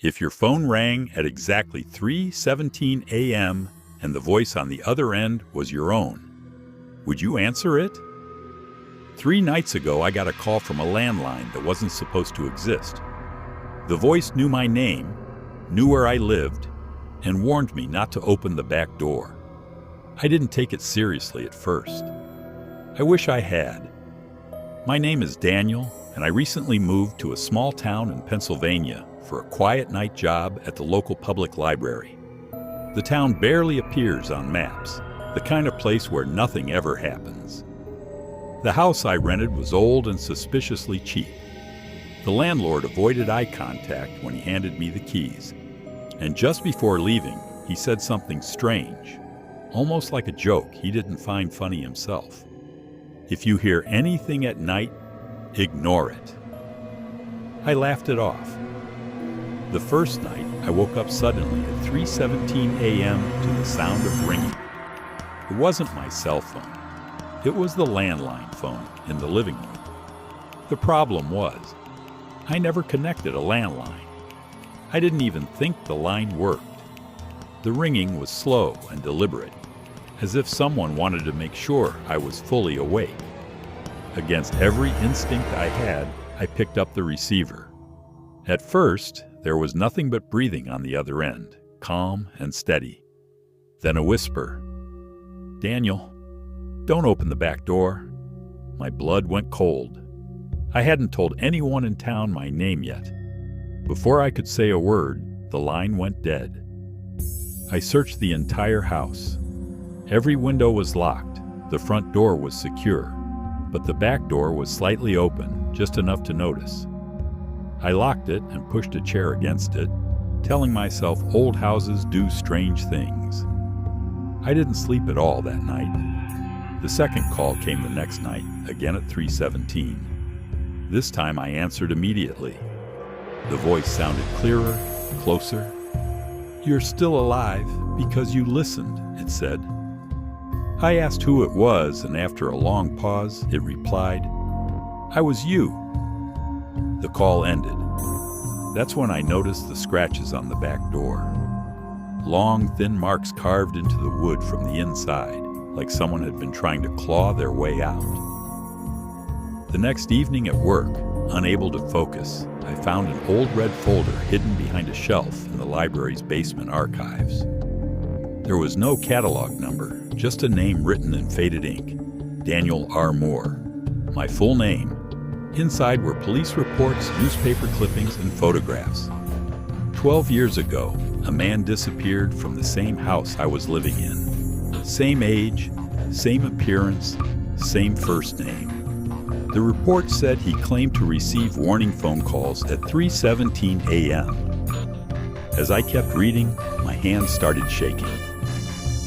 If your phone rang at exactly 3:17 a.m. and the voice on the other end was your own, would you answer it? 3 nights ago, I got a call from a landline that wasn't supposed to exist. The voice knew my name, knew where I lived, and warned me not to open the back door. I didn't take it seriously at first. I wish I had. My name is Daniel, and I recently moved to a small town in Pennsylvania for a quiet night job at the local public library. The town barely appears on maps, the kind of place where nothing ever happens. The house I rented was old and suspiciously cheap. The landlord avoided eye contact when he handed me the keys, and just before leaving, he said something strange, almost like a joke he didn't find funny himself. If you hear anything at night, ignore it. I laughed it off. The first night, I woke up suddenly at 3:17 a.m. to the sound of ringing. It wasn't my cell phone. It was the landline phone in the living room. The problem was, I never connected a landline. I didn't even think the line worked. The ringing was slow and deliberate, as if someone wanted to make sure I was fully awake. Against every instinct I had, I picked up the receiver. At first, there was nothing but breathing on the other end, calm and steady. Then a whisper, "Daniel, don't open the back door." My blood went cold. I hadn't told anyone in town my name yet. Before I could say a word, the line went dead. I searched the entire house. Every window was locked, the front door was secure, but the back door was slightly open, just enough to notice. I locked it and pushed a chair against it, telling myself old houses do strange things. I didn't sleep at all that night. The second call came the next night, again at 3:17. This time I answered immediately. The voice sounded clearer, closer. "You're still alive because you listened," it said. I asked who it was, and after a long pause, it replied, "I was you." The call ended. That's when I noticed the scratches on the back door. Long, thin marks carved into the wood from the inside, like someone had been trying to claw their way out. The next evening at work, unable to focus, I found an old red folder hidden behind a shelf in the library's basement archives. There was no catalog number, just a name written in faded ink, Daniel R. Moore, my full name. Inside were police reports, newspaper clippings, and photographs. 12 years ago, a man disappeared from the same house I was living in. Same age, same appearance, same first name. The report said he claimed to receive warning phone calls at 3:17 a.m. As I kept reading, my hands started shaking.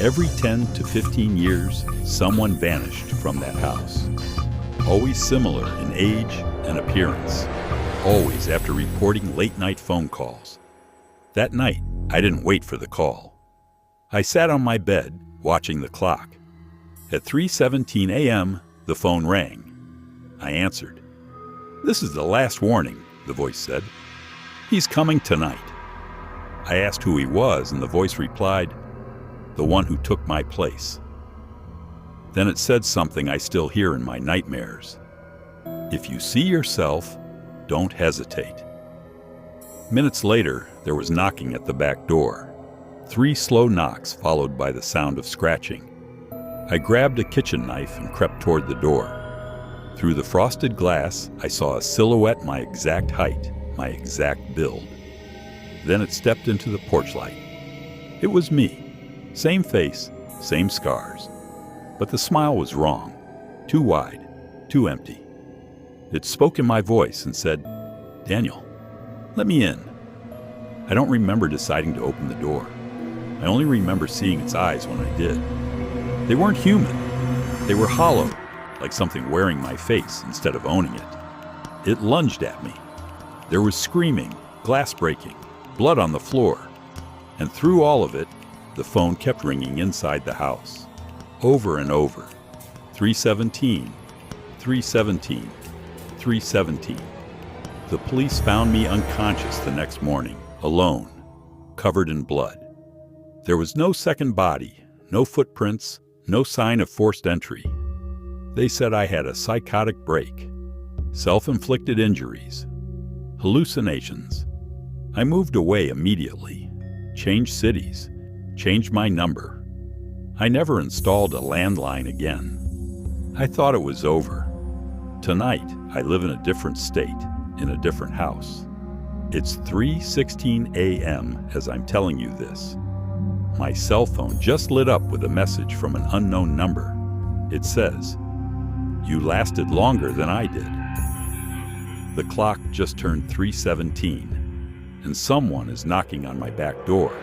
Every 10 to 15 years, someone vanished from that house. Always similar in age and appearance. Always after reporting late-night phone calls. That night, I didn't wait for the call. I sat on my bed, watching the clock. At 3:17 a.m., the phone rang. I answered. "This is the last warning," the voice said. "He's coming tonight." I asked who he was, and the voice replied, "The one who took my place." Then it said something I still hear in my nightmares. "If you see yourself, don't hesitate." Minutes later, there was knocking at the back door. 3 slow knocks followed by the sound of scratching. I grabbed a kitchen knife and crept toward the door. Through the frosted glass, I saw a silhouette my exact height, my exact build. Then it stepped into the porch light. It was me. Same face, same scars. But the smile was wrong. Too wide, too empty. It spoke in my voice and said, "Daniel, let me in." I don't remember deciding to open the door. I only remember seeing its eyes when I did. They weren't human. They were hollow, like something wearing my face instead of owning it. It lunged at me. There was screaming, glass breaking, blood on the floor. And through all of it, the phone kept ringing inside the house. Over and over. 3:17, 3:17, 3:17. The police found me unconscious the next morning, alone, covered in blood. There was no second body, no footprints, no sign of forced entry. They said I had a psychotic break, self-inflicted injuries, hallucinations. I moved away immediately, changed cities, changed my number. I never installed a landline again. I thought it was over. Tonight, I live in a different state, in a different house. It's 3:16 a.m. as I'm telling you this. My cell phone just lit up with a message from an unknown number. It says, "You lasted longer than I did." The clock just turned 3:17, and someone is knocking on my back door.